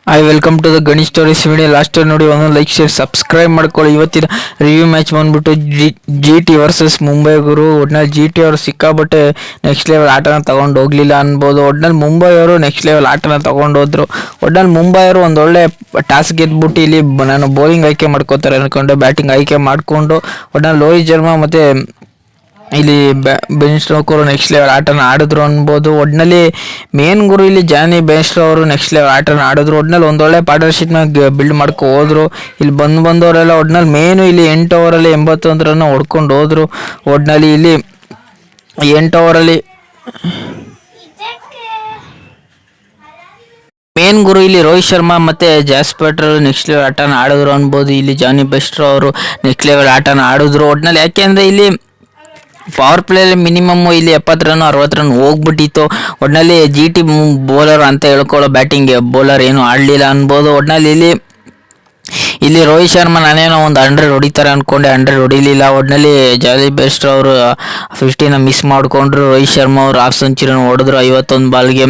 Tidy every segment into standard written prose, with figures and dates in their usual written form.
Hi welcome to the Ganesh stories video. Last ನೋಡಿ ಒಂದು like share subscribe ಮಾಡ್ಕೊಳ್ಳಿ. ಇವತ್ತಿನ ರಿವ್ಯೂ ಮ್ಯಾಚ್ ಬಂದ್ಬಿಟ್ಟು ಜಿ ಟಿ ವರ್ಸಸ್ ಮುಂಬೈ ಗುರು. ಒಟ್ನಲ್ಲಿ ಜಿ ಟಿ ಅವರು ಸಿಕ್ಕಾಬಟ್ಟೆ ನೆಕ್ಸ್ಟ್ ಲೆವೆಲ್ ಆಟನ ತಗೊಂಡು ಹೋಗ್ಲಿಲ್ಲ ಅನ್ಬೋದು. ಒಟ್ನಲ್ಲಿ ಮುಂಬೈ ಅವರು ನೆಕ್ಸ್ಟ್ ಲೆವೆಲ್ ಆಟನ ತಗೊಂಡು ಹೋದ್ರು. ಒಟ್ನಲ್ಲಿ ಮುಂಬೈ ಅವರು ಒಂದೊಳ್ಳೆ ಟಾಸ್ ಗೆದ್ಬಿಟ್ಟು ಇಲ್ಲಿ ನಾನು ಬೌಲಿಂಗ್ ಆಯ್ಕೆ ಮಾಡ್ಕೋತಾರೆ ಅನ್ಕೊಂಡು ಬ್ಯಾಟಿಂಗ್ ಆಯ್ಕೆ ಮಾಡಿಕೊಂಡು ಒಟ್ನಲ್ಲಿ ರೋಹಿತ್ ಶರ್ಮಾ ಮತ್ತು ಇಲ್ಲಿ ಬೆನ್ ಸ್ಟೋಕರ್ ನೆಕ್ಸ್ಟ್ ಲೆವೆಲ್ ಆಟನ ಆಡಿದ್ರು ಅನ್ಬೋದು. ಒಟ್ನಲ್ಲಿ ಮೇನ್ ಗುರು ಇಲ್ಲಿ ಜಾನಿ ಬೆನ್ಸ್ಟೋ ಅವರು ನೆಕ್ಸ್ಟ್ ಲೆವೆಲ್ ಆಟನ ಆಡಿದ್ರು. ಒಟ್ನಲ್ಲಿ ಒಂದೊಳ್ಳೆ ಪಾರ್ಟ್ನರ್ಶಿಪ್ನ ಬಿಲ್ಡ್ ಮಾಡ್ಕೊ ಹೋದ್ರು. ಇಲ್ಲಿ ಬಂದವರೆಲ್ಲ ಒಟ್ನಲ್ಲಿ ಮೇನು ಇಲ್ಲಿ 8 ಓವರಲ್ಲಿ 81 ರನ್ ಹೊಡ್ಕೊಂಡು ಹೋದ್ರು. ಒಟ್ನಲ್ಲಿ ಇಲ್ಲಿ 8 ಓವರಲ್ಲಿ ಮೇನ್ ಗುರು ಇಲ್ಲಿ ರೋಹಿತ್ ಶರ್ಮಾ ಮತ್ತೆ ಜಾಸ್ಪೇಟರ್ ನೆಕ್ಸ್ಟ್ ಲೆವೆಲ್ ಆಟನ ಆಡಿದ್ರು ಅನ್ಬೋದು. ಇಲ್ಲಿ ಜಾನಿ ಬೆಸ್ಟ್ರೋ ಅವರು ನೆಕ್ಸ್ಟ್ ಲೆವೆಲ್ ಆಟನ ಆಡಿದ್ರು. ಒಟ್ನಲ್ಲಿ ಯಾಕೆಂದ್ರೆ ಇಲ್ಲಿ ಪವರ್ ಪ್ಲೇಲಿ ಮಿನಿಮಮ್ ಇಲ್ಲಿ 70 ರನ್ 60 ರನ್ ಹೋಗ್ಬಿಟ್ಟಿತ್ತು. ಒಟ್ನಲ್ಲಿ ಜಿ ಟಿ ಬೌಲರ್ ಅಂತ ಹೇಳ್ಕೊಳ್ಳೋ ಬ್ಯಾಟಿಂಗ್ ಬೌಲರ್ ಏನು ಆಡಲಿಲ್ಲ ಅನ್ಬೋದು. ಒಟ್ನಲ್ಲಿ ಇಲ್ಲಿ ರೋಹಿತ್ ಶರ್ಮಾ ನಾನೇನೋ ಒಂದು 100 ಹೊಡಿತಾರೆ ಅಂದ್ಕೊಂಡೆ, 100 ಹೊಡಿಲಿಲ್ಲ. ಒಟ್ನಲ್ಲಿ ಜಾಲಿ ಬೆಸ್ಟ್ ಅವರು 50ನ ಮಿಸ್ ಮಾಡಿಕೊಂಡ್ರು. ರೋಹಿತ್ ಶರ್ಮಾ ಅವರು ಹಾಫ್ ಸೆಂಚುರಿನ ಹೊಡೆದ್ರು. 51 ಬಾಲ್ಗೆ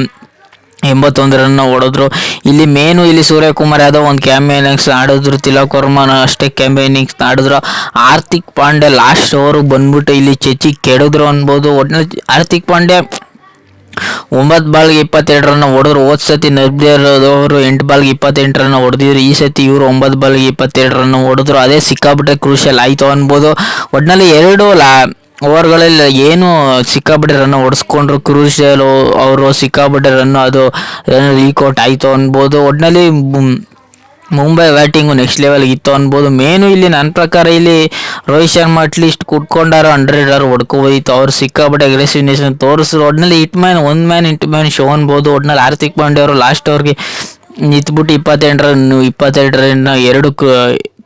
81 ರನ್ ಹೊಡೆದ್ರು. ಇಲ್ಲಿ ಮೇನು ಇಲ್ಲಿ ಸೂರ್ಯಕುಮಾರ್ ಯಾದವ್ ಒಂದು ಕ್ಯಾಮ್ಯ ಇನ್ನಿಂಗ್ಸ್ ಆಡಿದ್ರು. ತಿಲಕ್ ವರ್ಮನ ಅಷ್ಟೇ ಕ್ಯಾಮ್ಯ ಇನ್ನಿಂಗ್ಸ್ ಆಡಿದ್ರು. ಹಾರ್ದಿಕ್ ಪಾಂಡ್ಯ ಲಾಸ್ಟ್ ಓವರ್ ಬಂದ್ಬಿಟ್ಟು ಇಲ್ಲಿ ಚೆಚ್ಚಿ ಕೆಡಿದ್ರು ಅನ್ಬೋದು. ಒಟ್ನಲ್ಲಿ ಹಾರ್ದಿಕ್ ಪಾಂಡ್ಯ 9 ಬಾಲ್ಗೆ 22 ರನ್ ಹೊಡೆದ್ರು. ಹೋದ್ ಸತಿ ನರ್ಬ್ದೇವರು 8 ಬಾಲ್ಗೆ 28 ರನ್ ಹೊಡೆದಿದ್ರು. ಈ ಸತಿ ಇವರು 9 ಬಾಲ್ಗೆ 22 ರನ್ ಹೊಡೆದ್ರು. ಅದೇ ಸಿಕ್ಕಾಬಿಟ್ಟೆ ಕ್ರೂಷಿಯಲ್ ಆಯಿತು ಅನ್ಬೋದು. ಒಟ್ಟಿನಲ್ಲಿ ಎರಡು ಓವರ್ಗಳಲ್ಲಿ ಏನು ಸಿಕ್ಕಾಬಿಟ್ಟೆ ರನ್ ಹೊಡೆಸ್ಕೊಂಡ್ರು. ಕ್ರೂಷಿಯಲ್ ಅವರು ಸಿಕ್ಕಾಬಿಟ್ಟೆ ರನ್ ಅದು ಲೀಕ್ಔಟ್ ಆಯಿತು ಅನ್ಬೋದು. ಒಟ್ಟಿನಲ್ಲಿ ಮುಂಬೈ ಬ್ಯಾಟಿಂಗು ನೆಕ್ಸ್ಟ್ ಲೆವೆಲ್ಗೆ ಇತ್ತು ಅನ್ಬೋದು. ಮೇನು ಇಲ್ಲಿ ನನ್ನ ಪ್ರಕಾರ ಇಲ್ಲಿ ರೋಹಿತ್ ಶರ್ಮಾ ಅಟ್ಲೀಸ್ಟ್ ಕುಟ್ಕೊಂಡಾರು 100 ಹೊಡ್ಕೋಬೋದಿತ್ತು. ಅವ್ರು ಸಿಕ್ಕಾಬಿಟ್ಟೆ ಅಗ್ರೆಸಿವ್ನೆಸ್ ತೋರಿಸಿದ್ರು. ಒಟ್ಟಿನಲ್ಲಿ one man into man show ಅನ್ಬೋದು. ಒಟ್ಟಿನಲ್ಲಿ ಹಾರ್ದಿಕ್ ಪಾಂಡ್ಯ ಅವರು ಲಾಸ್ಟ್ ಅವ್ರಿಗೆ ನಿಂತ್ಬಿಟ್ಟು 22 ರನ್ 2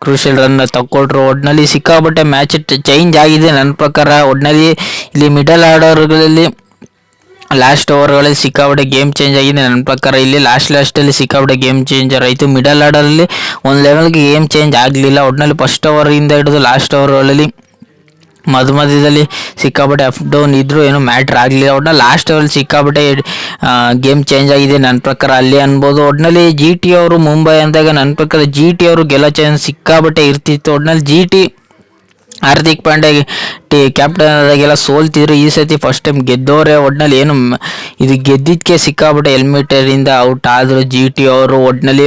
ಕ್ರೂಷಿಯಲ್ ರನ್ ತಗೊಳ್ರು. ಒಟ್ಟಿನಲ್ಲಿ ಸಿಕ್ಕಾಬಿಟ್ಟೆ ಮ್ಯಾಚ್ ಚೇಂಜ್ ಆಗಿದೆ ನನ್ನ ಪ್ರಕಾರ. ಒಟ್ಟಿನಲ್ಲಿ ಇಲ್ಲಿ ಮಿಡಲ್ ಆರ್ಡರ್ಗಳಲ್ಲಿ ಲಾಸ್ಟ್ ಓವರ್ಗಳಲ್ಲಿ ಸಿಕ್ಕಾಬಿಟ್ಟೆ ಗೇಮ್ ಚೇಂಜ್ ಆಗಿದೆ ನನ್ನ ಪ್ರಕಾರ. ಇಲ್ಲಿ ಲಾಸ್ಟಲ್ಲಿ ಸಿಕ್ಕಾಬಿಟ್ಟೆ ಗೇಮ್ ಚೇಂಜರ್ ಆಯಿತು. ಮಿಡಲ್ ಆರ್ಡರಲ್ಲಿ ಒಂದು ಲೆವೆಲ್ಗೆ ಗೇಮ್ ಚೇಂಜ್ ಆಗಲಿಲ್ಲ. ಒಟ್ಟಿನಲ್ಲಿ ಫಸ್ಟ್ ಓವರಿಂದ ಹಿಡಿದು ಲಾಸ್ಟ್ ಓವರ್ಗಳಲ್ಲಿ ಮಧ್ಯದಲ್ಲಿ ಸಿಕ್ಕಾಬಿಟ್ಟೆ ಅಪ್ ಡೌನ್ ಇದ್ದರೂ ಏನೂ ಮ್ಯಾಟ್ರ್ ಆಗಲಿಲ್ಲ. ಒಟ್ಟಿನಲ್ಲಿ ಲಾಸ್ಟ್ ಓವರಲ್ಲಿ ಸಿಕ್ಕಾಬಿಟ್ಟೆ ಗೇಮ್ ಚೇಂಜ್ ಆಗಿದೆ ನನ್ನ ಪ್ರಕಾರ ಅಲ್ಲಿ ಅನ್ಬೋದು. ಒಟ್ಟಿನಲ್ಲಿ ಜಿ ಟಿ ಅವರು ಮುಂಬೈ ಅಂದಾಗ ನನ್ನ ಪ್ರಕಾರ ಜಿ ಟಿ ಅವರು ಗೆಲ್ಲೋ ಚಾನ್ಸ್ ಸಿಕ್ಕಾಬಿಟ್ಟೆ ಇರ್ತಿತ್ತು. ಒಟ್ಟಿನಲ್ಲಿ G T Hardik Pandya captain ಆದಾಗೆಲ್ಲ ಸೋಲ್ತಿದ್ರು. ಈ ಸತಿ ಫಸ್ಟ್ ಟೈಮ್ ಗೆದ್ದೋರೆ. ಒಟ್ಟಿನಲ್ಲಿ ಏನು ಇದು ಗೆದ್ದಿದ್ದಕ್ಕೆ ಸಿಕ್ಕಾಬಿಟ್ಟೆ ಹೆಲ್ಮೆಟರಿಂದ ಔಟ್ ಆದರು ಜಿ ಟಿ ಅವರು. ಒಟ್ಟಿನಲ್ಲಿ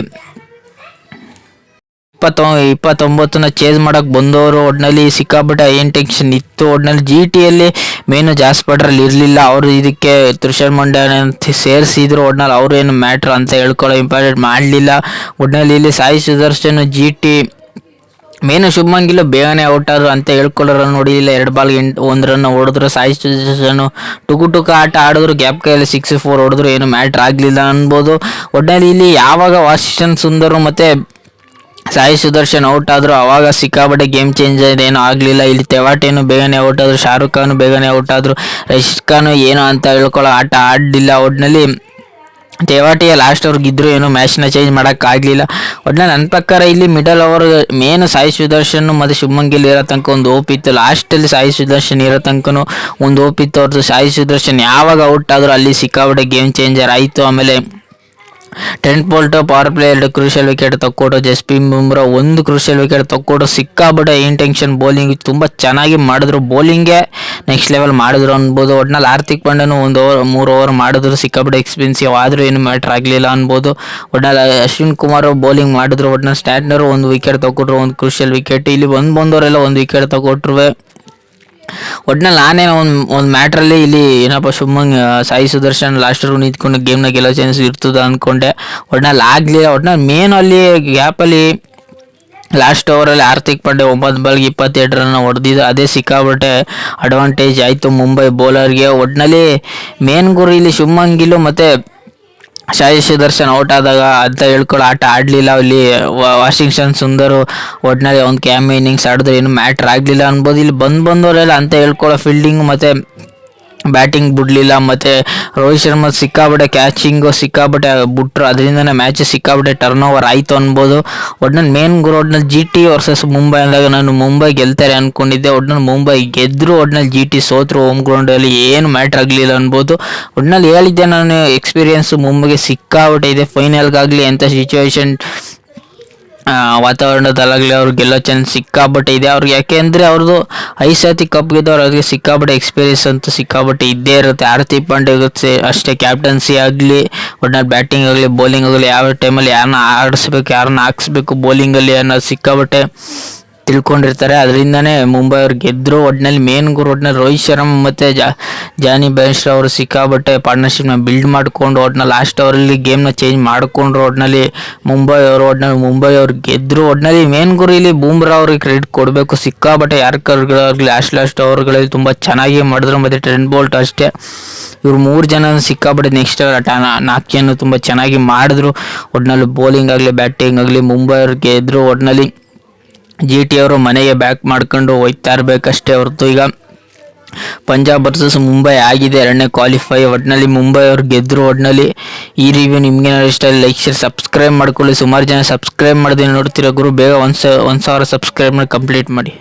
29ನ ಚೇಸ್ ಮಾಡೋಕ್ಕೆ ಬಂದವರು. ಒಟ್ಟಿನಲ್ಲಿ ಸಿಕ್ಕಾಬಿಟ್ಟೆ ಏನು ಟೆನ್ಷನ್ ಇತ್ತು. ಒಟ್ಟಿನಲ್ಲಿ ಜಿ ಟಿಯಲ್ಲಿ ಮೇನು ಜಾಸ್ಪೇಟ್ರಲ್ಲಿ ಇರಲಿಲ್ಲ. ಅವರು ಇದಕ್ಕೆ ತುಷಾರ್ ಮಂಡ್ಯನ ಸೇರಿಸಿದ್ರು. ಒಟ್ಟಿನಲ್ಲಿ ಅವರು ಏನು ಮ್ಯಾಟ್ರ್ ಅಂತ ಹೇಳ್ಕೊಳ್ಳೋ ಇಂಪಾರ್ಟೆಂಟ್ ಮಾಡಲಿಲ್ಲ. ಒಟ್ಟಿನಲ್ಲಿ ಇಲ್ಲಿ Sai Sudarshan G T main Shubman Gill ಬೇಗನೆ ಔಟ್ ಆದ್ರು ಅಂತ ಹೇಳ್ಕೊಳ್ಳೋರು ನೋಡಿಲ್ಲ. 2 ಬಾಲ್ಗೆ 1 ರನ್ ಹೊಡೆದ್ರು. ಸಾಯಿ ಸುದರ್ಶನ್ ಟುಕು ಆಟ ಆಡಿದ್ರು. ಗ್ಯಾಪ್ ಕೈಯಲ್ಲಿ 6-4 ಹೊಡೆದ್ರು. ಏನು ಮ್ಯಾಟ್ರ್ ಆಗಲಿಲ್ಲ ಅನ್ಬೋದು. ಒಟ್ಟಿನಲ್ಲಿ ಇಲ್ಲಿ ಯಾವಾಗ ವಾಷಿಂಗ್ಟನ್ ಸುಂದರ್ ಮತ್ತು ಸಾಯಿ ಸುದರ್ಶನ್ ಔಟ್ ಆದರು ಆವಾಗ ಸಿಕ್ಕಾಬಟ್ಟೆ ಗೇಮ್ ಚೇಂಜರ್ ಏನೂ ಆಗಲಿಲ್ಲ. ಇಲ್ಲಿ ತೆವಾಟೇನು ಬೇಗನೆ ಔಟ್ ಆದರು. ಶಾರುಖ್ ಖಾನ್ ಬೇಗನೆ ಔಟ್ ಆದರು. ರಶೀದ್ ಖಾನ್ ಏನು ಅಂತ ಹೇಳ್ಕೊಳ್ಳೋ ಆಟ ಆಡಲಿಲ್ಲ. ಒಟ್ಟಿನಲ್ಲಿ ತೆವಾಟಿಯ ಲಾಸ್ಟ್ ಅವ್ರಿಗೆ ಇದ್ದರೂ ಏನೋ ಮ್ಯಾಚ್ನ ಚೇಂಜ್ ಮಾಡೋಕ್ಕಾಗಲಿಲ್ಲ. ಒಟ್ಟಿನಲ್ಲಿ ನನ್ನ ಪ್ರಕಾರ ಇಲ್ಲಿ middle over main Sai Sudarshan ಮತ್ತು ಶುಭ್ಮನ್ ಗಿಲ್ ಇರೋ ತನಕ ಒಂದು ಹೋಪ್ ಇತ್ತು. ಲಾಸ್ಟಲ್ಲಿ ಸಾಯಿ ಸುದರ್ಶನ್ ಇರೋ ತನಕನೂ ಒಂದು ಹೋಪ್ ಇತ್ತು ಅವ್ರದ್ದು. ಸಾಯಿ ಸುದರ್ಶನ್ ಯಾವಾಗ ಔಟ್ ಆದರೂ ಅಲ್ಲಿ ಸಿಕ್ಕಾಬಿಟ್ಟೆ ಗೇಮ್ ಚೇಂಜರ್ ಆಯಿತು. ಆಮೇಲೆ Trent Boult power play 2 crucial wicket ತಕ್ಕೊಟ್ಟು, ಜಸ್ಪ್ರೀತ್ ಬುಮ್ರಾ 1 ಕ್ರೂಷಿಯಲ್ ವಿಕೆಟ್ ತಕ್ಕೊಟ್ಟು ಸಿಕ್ಕಾಬಿಟ್ಟೆ ಇಂಟೆನ್ಷನ್ ಬೌಲಿಂಗ್ ತುಂಬ ಚೆನ್ನಾಗಿ ಮಾಡಿದ್ರು. ಬೌಲಿಂಗೇ ನೆಕ್ಸ್ಟ್ ಲೆವೆಲ್ ಮಾಡಿದ್ರು ಅನ್ಬೋದು. ಒಟ್ಟಿನಲ್ಲಿ ಹಾರ್ದಿಕ್ ಪಾಂಡ್ಯನು 3 ಓವರ್ ಮಾಡಿದ್ರು. ಸಿಕ್ಕಾಬಿಟ್ಟೆ ಎಕ್ಸ್ಪೆನ್ಸಿವ್ ಆದರೂ ಏನು ಮ್ಯಾಟ್ರ್ ಆಗಲಿಲ್ಲ ಅನ್ಬೋದು. ಒಟ್ಟಿನಲ್ಲಿ ಅಶ್ವಿನ್ ಕುಮಾರ್ ಬೌಲಿಂಗ್ ಮಾಡಿದ್ರು. ಒಟ್ಟಿನಲ್ಲಿ ಸ್ಟ್ಯಾಟ್ನರು 1 ವಿಕೆಟ್ ತಗೊಟ್ರು, 1 ಕ್ರೂಷಿಯಲ್ ವಿಕೆಟ್. ಇಲ್ಲಿ ಬಂದವರೆಲ್ಲ 1 ವಿಕೆಟ್ ತಗೊಟ್ರು. ಒಟ್ಟಿನಲ್ಲಿ ನಾನೇನೋ ಒಂದು ಮ್ಯಾಟ್ರಲ್ಲಿ ಇಲ್ಲಿ ಏನಪ್ಪ ಸಾಯಿ ಸುದರ್ಶನ್ ಲಾಸ್ಟರ್ಗೂ ನಿಂತ್ಕೊಂಡು ಗೇಮ್ನ ಗೆಲ್ಲೋ ಚಾನ್ಸ್ ಇರ್ತದೆ ಅಂದ್ಕೊಂಡೆ. ಒಟ್ಟಿನಲ್ಲಿ ಆಗಲಿಲ್ಲ. ಒಟ್ಟಿನಲ್ಲಿ ಮೇನ್ ಅಲ್ಲಿ ಗ್ಯಾಪಲ್ಲಿ ಲಾಸ್ಟ್ ಓವರಲ್ಲಿ ಹಾರ್ದಿಕ್ ಪಾಂಡ್ಯ 9 ಬಾಲ್ಗೆ 22 ರನ್ ಹೊಡೆದಿದ್ದು. ಅದೇ ಸಿಕ್ಕಾಬಿಟ್ಟೆ ಅಡ್ವಾಂಟೇಜ್ ಆಯಿತು ಮುಂಬೈ ಬೌಲರ್ಗೆ. ಒಟ್ಟಿನಲ್ಲಿ ಮೇನ್ ಗುರು ಇಲ್ಲಿ ಶುಭ್ಮನ್ ಗಿಲ್ ಮತ್ತು ಸಾಯಿ ಸುದರ್ಶನ್ ಔಟ್ ಆದಾಗ ಅಂತ ಹೇಳ್ಕೊಳ್ಳೋ ಆಟ ಆಡಲಿಲ್ಲ. ಇಲ್ಲಿ ವಾಷಿಂಗ್ಟನ್ ಸುಂದರ್ ಒಟ್ಟಿನಲ್ಲಿ ಒಂದು ಕ್ಯಾಮ್ಯ ಇನ್ನಿಂಗ್ಸ್ ಆಡಿದ್ರೆ ಏನು ಮ್ಯಾಟ್ರ್ ಆಗಲಿಲ್ಲ ಅನ್ಬೋದು. ಇಲ್ಲಿ ಬಂದವರೆಲ್ಲ ಅಂತ ಹೇಳ್ಕೊಳ್ಳೋ ಫೀಲ್ಡಿಂಗು ಮತ್ತು ಬ್ಯಾಟಿಂಗ್ ಬಿಡಲಿಲ್ಲ. ಮತ್ತು ರೋಹಿತ್ ಶರ್ಮಾ ಸಿಕ್ಕಾಪಟ್ಟೆ ಕ್ಯಾಚಿಂಗು ಸಿಕ್ಕಾಪಟ್ಟೆ ಬಿಟ್ರು, ಅದರಿಂದನೇ ಮ್ಯಾಚ್ ಸಿಕ್ಕಾಪಟ್ಟೆ ಟರ್ನ್ ಓವರ್ ಆಯಿತು ಅನ್ಬೋದು. ಒಟ್ನಲ್ಲಿ ಮೇನ್ ಒಟ್ನಲ್ಲಿ ಜಿ ಟಿ ವರ್ಸಸ್ ಮುಂಬೈ ಅಂದಾಗ ನಾನು ಮುಂಬೈ ಗೆಲ್ತಾರೆ ಅಂದ್ಕೊಂಡಿದ್ದೆ. ಒಟ್ನಲ್ಲಿ ಮುಂಬೈ ಗೆದ್ದರು, ಒಟ್ನಲ್ಲಿ ಜಿ ಟಿ ಸೋತರು ಹೋಮ್ ಗ್ರೌಂಡಲ್ಲಿ, ಏನು ಮ್ಯಾಟ್ರ್ ಆಗಲಿಲ್ಲ ಅನ್ಬೋದು. ಒಟ್ನಲ್ಲಿ ಹೇಳಿದ್ದೆ ನಾನು, ಎಕ್ಸ್ಪೀರಿಯೆನ್ಸು ಮುಂಬೈಗೆ ಸಿಕ್ಕಾಪಟ್ಟೆ ಇದೆ. ಫೈನಲ್ಗಾಗಲಿ ಎಂಥ ಸಿಚುವೇಶನ್ ವಾತಾವರಣದಲ್ಲಾಗಲಿ ಅವ್ರು ಗೆಲ್ಲೋ ಚಾನ್ಸ್ ಸಿಕ್ಕಾಪಟ್ಟೆ ಇದೆ ಅವ್ರಿಗೆ. ಯಾಕೆಂದರೆ ಅವ್ರದ್ದು 5 ಸರ್ತಿ ಕಪ್ ಗೆದ್ದವ್ರು, ಅವ್ರಿಗೆ ಸಿಕ್ಕಾಪಟ್ಟೆ ಎಕ್ಸ್ಪೀರಿಯನ್ಸ್ ಅಂತೂ ಸಿಕ್ಕಾಪಟ್ಟೆ ಇದ್ದೇ ಇರುತ್ತೆ. ಹಾರ್ದಿಕ್ ಪಾಂಡ್ಯ ಇರುತ್ತೆ ಅಷ್ಟೇ, ಕ್ಯಾಪ್ಟನ್ಸಿ ಆಗಲಿ ಒಟ್ನಲ್ಲಿ ಬ್ಯಾಟಿಂಗ್ ಆಗಲಿ ಬೌಲಿಂಗ್ ಆಗಲಿ ಯಾವ ಟೈಮಲ್ಲಿ ಯಾರನ್ನ ಆಡಿಸ್ಬೇಕು ಯಾರನ್ನ ಹಾಕ್ಸ್ಬೇಕು ಬೌಲಿಂಗಲ್ಲಿ ಅನ್ನೋದು ಸಿಕ್ಕಾಪಟ್ಟೆ ತಿಳ್ಕೊಂಡಿರ್ತಾರೆ. ಅದರಿಂದನೇ ಮುಂಬೈ ಅವ್ರು ಗೆದ್ದರು. ಒಟ್ಟಿನಲ್ಲಿ ಒಟ್ಟಿನಲ್ಲಿ ರೋಹಿತ್ ಶರ್ಮಾ ಮತ್ತು ಜಾನಿ ಬೇರ್ಸ್ಟೋ ಅವರು ಸಿಕ್ಕಾಪಟ್ಟೆ ಪಾರ್ಟ್ನರ್ಶಿಪ್ನ ಬಿಲ್ಡ್ ಮಾಡಿಕೊಂಡು ಒಟ್ಟಿನಲ್ಲಿ ಲಾಸ್ಟ್ ಅವರಲ್ಲಿ ಗೇಮ್ನ ಚೇಂಜ್ ಮಾಡಿಕೊಂಡ್ರು. ಒಟ್ಟಿನಲ್ಲಿ ಮುಂಬೈ ಅವ್ರು ಗೆದ್ದರು. ಒಟ್ಟಿನಲ್ಲಿ ಇಲ್ಲಿ ಬೂಮ್ರಾ ಅವ್ರಿಗೆ ಕ್ರೆಡಿಟ್ ಕೊಡಬೇಕು, ಸಿಕ್ಕಾಪಟ್ಟೆ ಯಾರ್ಕರ್ಗಳಾಗಲಿ ಲಾಸ್ಟ್ ಓವರ್ಗಳಲ್ಲಿ ತುಂಬ ಚೆನ್ನಾಗಿ ಮಾಡಿದ್ರು. ಮತ್ತು ಟ್ರೆಂಟ್ ಬೋಲ್ಟ್ ಅಷ್ಟೇ, ಇವ್ರು 3 ಜನ ಸಿಕ್ಕಾಪಟ್ಟೆ ನೆಕ್ಸ್ಟ್ ಆಟ 4 ಜನ ತುಂಬ ಚೆನ್ನಾಗಿ ಮಾಡಿದ್ರು. ಒಟ್ಟಿನಲ್ಲಿ ಬೌಲಿಂಗ್ ಆಗಲಿ ಬ್ಯಾಟಿಂಗ್ ಆಗಲಿ ಮುಂಬೈ ಅವ್ರು ಗೆದ್ದರು. ಒಟ್ಟಿನಲ್ಲಿ ಜಿ ಟಿ ಅವರು ಮನೆಗೆ ಬ್ಯಾಕ್ ಮಾಡ್ಕೊಂಡು ಹೋಗ್ತಾ ಇರಬೇಕಷ್ಟೇ ಹೊರತು ಈಗ ಪಂಜಾಬ್ ವರ್ಸಸ್ ಮುಂಬೈ ಆಗಿದೆ 2ನೇ ಕ್ವಾಲಿಫೈ. ಒಟ್ಟಿನಲ್ಲಿ ಮುಂಬೈ ಅವ್ರು ಗೆದ್ದರು. ಒಟ್ಟಿನಲ್ಲಿ ಈ ರಿವ್ಯೂ ನಿಮ್ಗೆ ಇಷ್ಟ ಲೈಕ್ ಶೇರ್ ಸಬ್ಸ್ಕ್ರೈಬ್ ಮಾಡ್ಕೊಳ್ಳಿ. ಸುಮಾರು ಜನ ಸಬ್ಸ್ಕ್ರೈಬ್ ಮಾಡಿದ್ರೆ ನೋಡ್ತಿರೋ ಗುರು, ಬೇಗ 1,000 ಸಬ್ಸ್ಕ್ರೈಬ್ನ ಕಂಪ್ಲೀಟ್ ಮಾಡಿ.